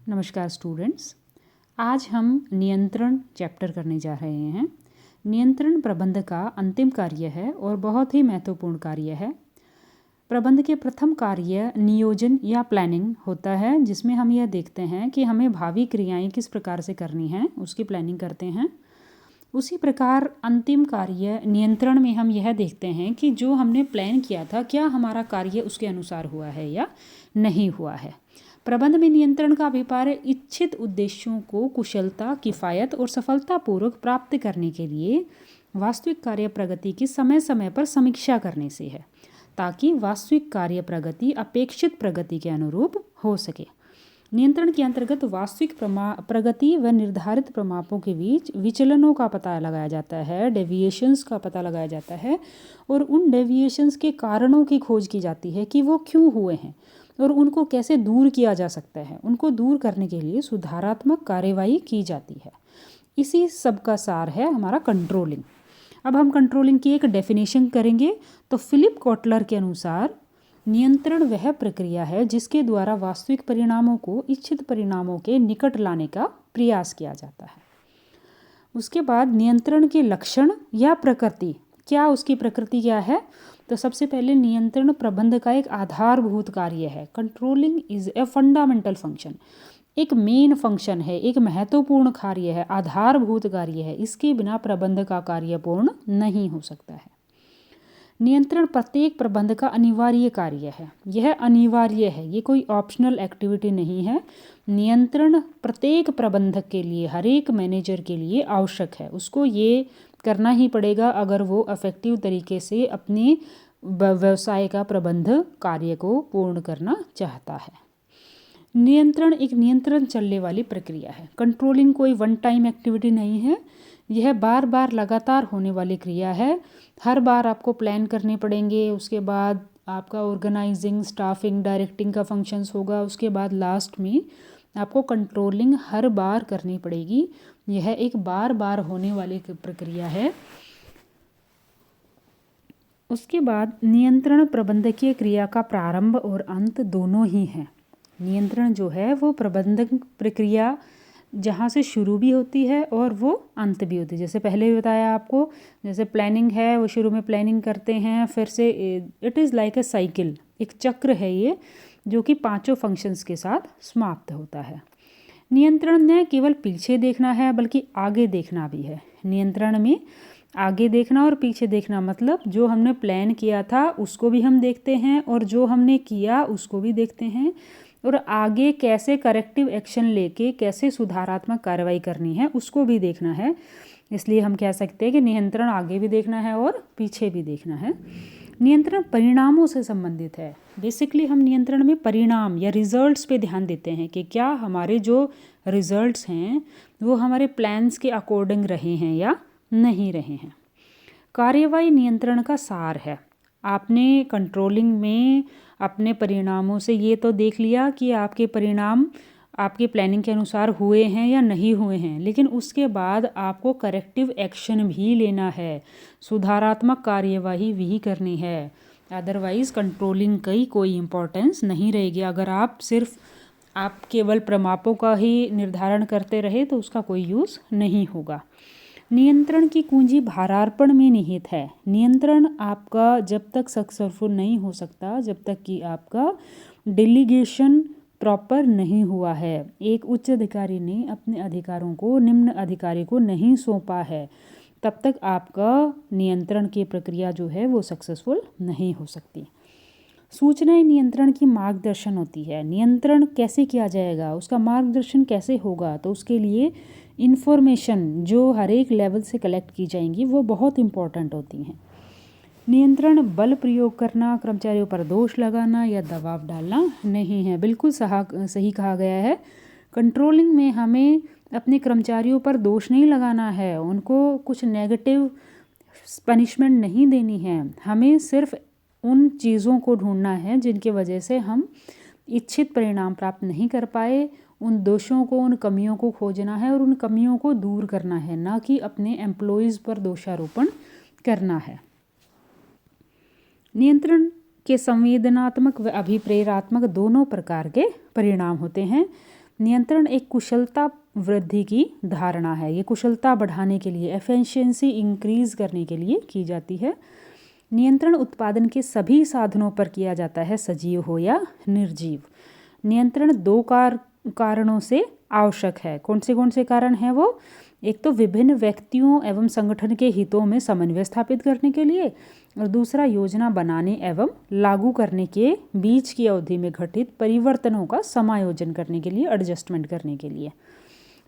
नमस्कार स्टूडेंट्स, आज हम नियंत्रण चैप्टर करने जा रहे हैं। नियंत्रण प्रबंध का अंतिम कार्य है और बहुत ही महत्वपूर्ण कार्य है। प्रबंध के प्रथम कार्य नियोजन या प्लानिंग होता है, जिसमें हम यह देखते हैं कि हमें भावी क्रियाएं किस प्रकार से करनी हैं, उसकी प्लानिंग करते हैं। उसी प्रकार अंतिम कार्य नियंत्रण में हम यह देखते हैं कि जो हमने प्लान किया था, क्या हमारा कार्य उसके अनुसार हुआ है या नहीं हुआ है। प्रबंध में नियंत्रण का अभिप्राय इच्छित उद्देश्यों को कुशलता, किफ़ायत और सफलतापूर्वक प्राप्त करने के लिए वास्तविक कार्य प्रगति की समय समय पर समीक्षा करने से है, ताकि वास्तविक कार्य प्रगति अपेक्षित प्रगति के अनुरूप हो सके। नियंत्रण के अंतर्गत वास्तविक प्रगति व निर्धारित प्रमापों के बीच विचलनों का पता लगाया जाता है, डेविएशंस का पता लगाया जाता है और उन डेविएशंस के कारणों की खोज की जाती है कि वो क्यों हुए हैं और उनको कैसे दूर किया जा सकता है। उनको दूर करने के लिए सुधारात्मक कार्यवाही की जाती है। इसी सब का सार है हमारा कंट्रोलिंग। अब हम कंट्रोलिंग की एक डेफिनेशन करेंगे। तो फिलिप कॉटलर के अनुसार नियंत्रण वह प्रक्रिया है जिसके द्वारा वास्तविक परिणामों को इच्छित परिणामों के निकट लाने का प्रयास किया जाता है। उसके बाद नियंत्रण के लक्षण या प्रकृति, क्या उसकी प्रकृति क्या है। तो सबसे पहले नियंत्रण प्रबंध का एक आधारभूत कार्य है। Controlling is a fundamental function, एक मेन फंक्शन है, एक महत्वपूर्ण कार्य है, आधारभूत कार्य है। इसके बिना प्रबंध का कार्य पूर्ण नहीं हो सकता है। नियंत्रण प्रत्येक प्रबंध का अनिवार्य कार्य है। यह अनिवार्य है, ये कोई ऑप्शनल एक्टिविटी नहीं है। नियंत्रण प्रत्येक प्रबंधक के लिए, हर एक मैनेजर के लिए आवश्यक है। उसको ये करना ही पड़ेगा अगर वो इफेक्टिव तरीके से अपने व्यवसाय का प्रबंध कार्य को पूर्ण करना चाहता है। नियंत्रण एक नियंत्रण चलने वाली प्रक्रिया है। कंट्रोलिंग कोई वन टाइम एक्टिविटी नहीं है, यह बार बार लगातार होने वाली क्रिया है। हर बार आपको प्लान करने पड़ेंगे, उसके बाद आपका ऑर्गेनाइजिंग, स्टाफिंग, डायरेक्टिंग का फंक्शंस होगा, उसके बाद लास्ट में आपको कंट्रोलिंग हर बार करनी पड़ेगी। यह एक बार बार होने वाली प्रक्रिया है। उसके बाद नियंत्रण प्रबंधकीय क्रिया का प्रारंभ और अंत दोनों ही हैं। नियंत्रण जो है वो प्रबंधक प्रक्रिया जहाँ से शुरू भी होती है और वो अंत भी होती है। जैसे पहले भी बताया आपको, जैसे प्लानिंग है, वो शुरू में प्लानिंग करते हैं, फिर से it is like a cycle, एक चक्र है ये, जो कि 5 फंक्शंस के साथ समाप्त होता है। नियंत्रण न केवल पीछे देखना है बल्कि आगे देखना भी है। नियंत्रण में आगे देखना और पीछे देखना, मतलब जो हमने प्लान किया था उसको भी हम देखते हैं और जो हमने किया उसको भी देखते हैं, और आगे कैसे करेक्टिव एक्शन लेके कैसे सुधारात्मक कार्रवाई करनी है उसको भी देखना है। इसलिए हम कह सकते हैं कि नियंत्रण आगे भी देखना है और पीछे भी देखना है। नियंत्रण परिणामों से संबंधित है। बेसिकली हम नियंत्रण में परिणाम या रिजल्ट्स पे ध्यान देते हैं कि क्या हमारे जो रिजल्ट्स हैं वो हमारे प्लान्स के अकॉर्डिंग रहे हैं या नहीं रहे हैं। कार्यवाही नियंत्रण का सार है। आपने कंट्रोलिंग में अपने परिणामों से ये तो देख लिया कि आपके परिणाम आपके प्लानिंग के अनुसार हुए हैं या नहीं हुए हैं, लेकिन उसके बाद आपको करेक्टिव एक्शन भी लेना है, सुधारात्मक कार्यवाही भी करनी है। अदरवाइज़ कंट्रोलिंग की कोई इम्पोर्टेंस नहीं रहेगी। अगर आप केवल प्रमापों का ही निर्धारण करते रहे तो उसका कोई यूज़ नहीं होगा। नियंत्रण की कुंजी भारार्पण में निहित है। नियंत्रण आपका जब तक सक्सेसफुल नहीं हो सकता जब तक कि आपका डेलीगेशन प्रॉपर नहीं हुआ है। एक उच्च अधिकारी ने अपने अधिकारों को निम्न अधिकारी को नहीं सौंपा है, तब तक आपका नियंत्रण की प्रक्रिया जो है वो सक्सेसफुल नहीं हो सकती। सूचनाएं नियंत्रण की मार्गदर्शन होती है। नियंत्रण कैसे किया जाएगा, उसका मार्गदर्शन कैसे होगा, तो उसके लिए इन्फॉर्मेशन जो हर एक लेवल से कलेक्ट की जाएंगी वो बहुत इम्पॉर्टेंट होती हैं। नियंत्रण बल प्रयोग करना, कर्मचारियों पर दोष लगाना या दबाव डालना नहीं है। बिल्कुल सही कहा गया है। कंट्रोलिंग में हमें अपने कर्मचारियों पर दोष नहीं लगाना है, उनको कुछ नेगेटिव पनिशमेंट नहीं देनी है। हमें सिर्फ उन चीज़ों को ढूंढना है जिनकी वजह से हम इच्छित परिणाम प्राप्त नहीं कर पाए। उन दोषों को, उन कमियों को खोजना है और उन कमियों को दूर करना है, ना कि अपने एम्प्लॉयज़ पर दोषारोपण करना है। नियंत्रण के संवेदनात्मक व अभिप्रेरात्मक दोनों प्रकार के परिणाम होते हैं। नियंत्रण एक कुशलता वृद्धि की धारणा है। ये कुशलता बढ़ाने के लिए, एफिशिएंसी इंक्रीज करने के लिए की जाती है। नियंत्रण उत्पादन के सभी साधनों पर किया जाता है, सजीव हो या निर्जीव। नियंत्रण दो कारणों से आवश्यक है। कौन से कारण हैं वो? एक तो विभिन्न व्यक्तियों एवं संगठन के हितों में समन्वय स्थापित करने के लिए, और दूसरा योजना बनाने एवं लागू करने के बीच की अवधि में घटित परिवर्तनों का समायोजन करने के लिए, एडजस्टमेंट करने के लिए।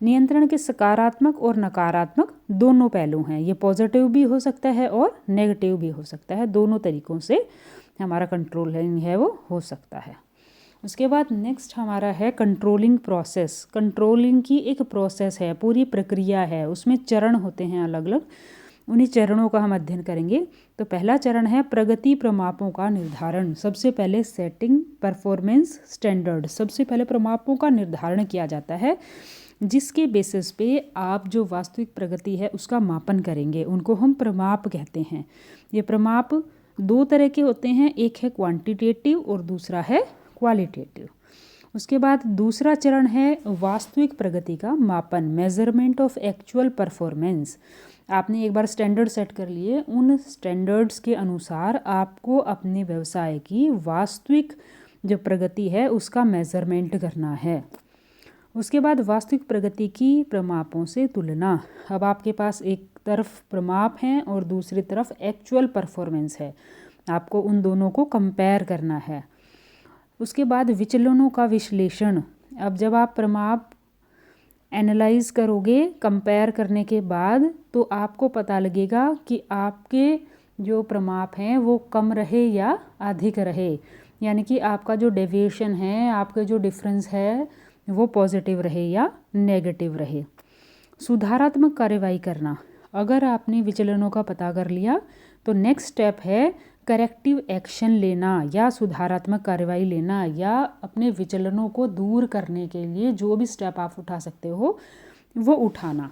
नियंत्रण के सकारात्मक और नकारात्मक दोनों पहलू हैं। ये पॉजिटिव भी हो सकता है और नेगेटिव भी हो सकता है। दोनों तरीक़ों से हमारा कंट्रोलिंग है वो हो सकता है। उसके बाद नेक्स्ट हमारा है कंट्रोलिंग प्रोसेस। कंट्रोलिंग की एक प्रोसेस है, पूरी प्रक्रिया है, उसमें चरण होते हैं अलग अलग। उन्हीं चरणों का हम अध्ययन करेंगे। तो पहला चरण है प्रगति प्रमापों का निर्धारण। सबसे पहले सेटिंग परफॉर्मेंस स्टैंडर्ड। सबसे पहले प्रमापों का निर्धारण किया जाता है, जिसके बेसिस पे आप जो वास्तविक प्रगति है उसका मापन करेंगे। उनको हम प्रमाप कहते हैं। ये प्रमाप दो तरह के होते हैं, एक है क्वांटिटेटिव और दूसरा है क्वालिटेटिव। उसके बाद दूसरा चरण है वास्तविक प्रगति का मापन, मेजरमेंट ऑफ एक्चुअल परफॉर्मेंस। आपने एक बार स्टैंडर्ड सेट कर लिए, उन स्टैंडर्ड्स के अनुसार आपको अपने व्यवसाय की वास्तविक जो प्रगति है उसका मेजरमेंट करना है। उसके बाद वास्तविक प्रगति की प्रमापों से तुलना। अब आपके पास एक तरफ प्रमाप हैं और दूसरी तरफ एक्चुअल परफॉर्मेंस है, आपको उन दोनों को कंपेयर करना है। उसके बाद विचलनों का विश्लेषण। अब जब आप प्रमाप एनालाइज करोगे कंपेयर करने के बाद, तो आपको पता लगेगा कि आपके जो प्रमाप हैं वो कम रहे या अधिक रहे, यानी कि आपका जो डेविएशन है, आपका जो डिफरेंस है वो पॉजिटिव रहे या नेगेटिव रहे। सुधारात्मक कार्रवाई करना। अगर आपने विचलनों का पता कर लिया तो नेक्स्ट स्टेप है करेक्टिव एक्शन लेना या सुधारात्मक कार्रवाई लेना, या अपने विचलनों को दूर करने के लिए जो भी स्टेप आप उठा सकते हो वो उठाना।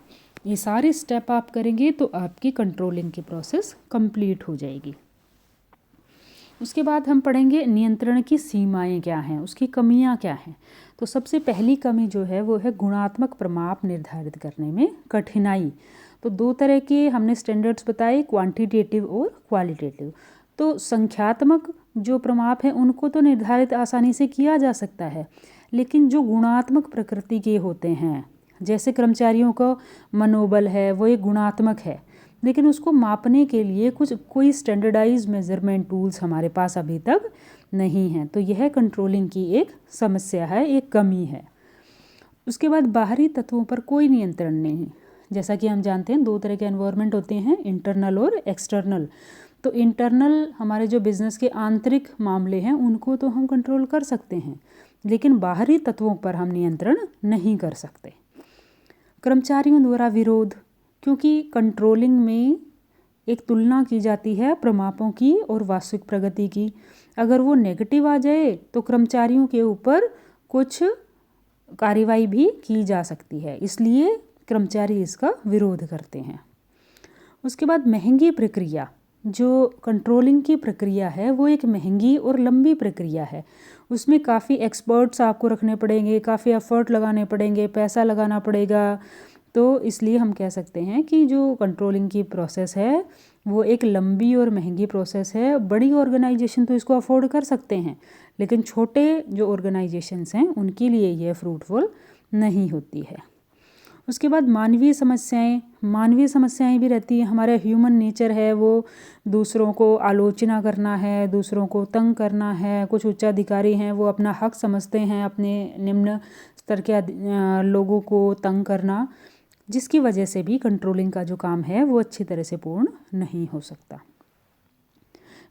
ये सारे स्टेप आप करेंगे तो आपकी कंट्रोलिंग की प्रोसेस कंप्लीट हो जाएगी। उसके बाद हम पढ़ेंगे नियंत्रण की सीमाएं क्या हैं, उसकी कमियां क्या हैं। तो सबसे पहली कमी जो है वो है गुणात्मक प्रमाप निर्धारित करने में कठिनाई। तो दो तरह के हमने स्टैंडर्ड्स बताए, क्वांटिटेटिव और क्वालिटेटिव। तो संख्यात्मक जो प्रमाप हैं उनको तो निर्धारित आसानी से किया जा सकता है, लेकिन जो गुणात्मक प्रकृति के होते हैं, जैसे कर्मचारियों का मनोबल है, वो एक गुणात्मक है, लेकिन उसको मापने के लिए कोई स्टैंडर्डाइज मेजरमेंट टूल्स हमारे पास अभी तक नहीं हैं। तो यह कंट्रोलिंग की एक समस्या है, एक कमी है। उसके बाद बाहरी तत्वों पर कोई नियंत्रण नहीं। जैसा कि हम जानते हैं दो तरह के एनवायरनमेंट होते हैं, इंटरनल और एक्सटर्नल। तो इंटरनल हमारे जो बिज़नेस के आंतरिक मामले हैं उनको तो हम कंट्रोल कर सकते हैं, लेकिन बाहरी तत्वों पर हम नियंत्रण नहीं कर सकते। कर्मचारियों द्वारा विरोध, क्योंकि कंट्रोलिंग में एक तुलना की जाती है प्रमापों की और वास्तविक प्रगति की। अगर वो नेगेटिव आ जाए तो कर्मचारियों के ऊपर कुछ कार्रवाई भी की जा सकती है, इसलिए कर्मचारी इसका विरोध करते हैं। उसके बाद महंगी प्रक्रिया। जो कंट्रोलिंग की प्रक्रिया है वो एक महंगी और लंबी प्रक्रिया है। उसमें काफ़ी एक्सपर्ट्स आपको रखने पड़ेंगे, काफ़ी एफर्ट लगाने पड़ेंगे, पैसा लगाना पड़ेगा। तो इसलिए हम कह सकते हैं कि जो कंट्रोलिंग की प्रोसेस है वो एक लंबी और महंगी प्रोसेस है। बड़ी ऑर्गेनाइजेशन तो इसको अफोर्ड कर सकते हैं, लेकिन छोटे जो ऑर्गेनाइजेशंस हैं उनके लिए ये फ्रूटफुल नहीं होती है। उसके बाद मानवीय समस्याएं भी रहती हैं। हमारा ह्यूमन नेचर है वो दूसरों को आलोचना करना है, दूसरों को तंग करना है। कुछ उच्चाधिकारी हैं वो अपना हक समझते हैं अपने निम्न स्तर के लोगों को तंग करना, जिसकी वजह से भी कंट्रोलिंग का जो काम है वो अच्छी तरह से पूर्ण नहीं हो सकता।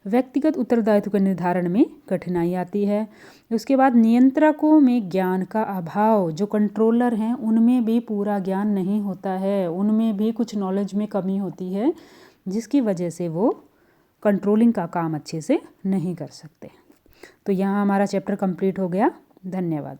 व्यक्तिगत उत्तरदायित्व के निर्धारण में कठिनाई आती है। उसके बाद नियंत्रकों में ज्ञान का अभाव। जो कंट्रोलर हैं उनमें भी पूरा ज्ञान नहीं होता है, उनमें भी कुछ नॉलेज में कमी होती है, जिसकी वजह से वो कंट्रोलिंग का काम अच्छे से नहीं कर सकते। तो यहाँ हमारा चैप्टर कंप्लीट हो गया। धन्यवाद।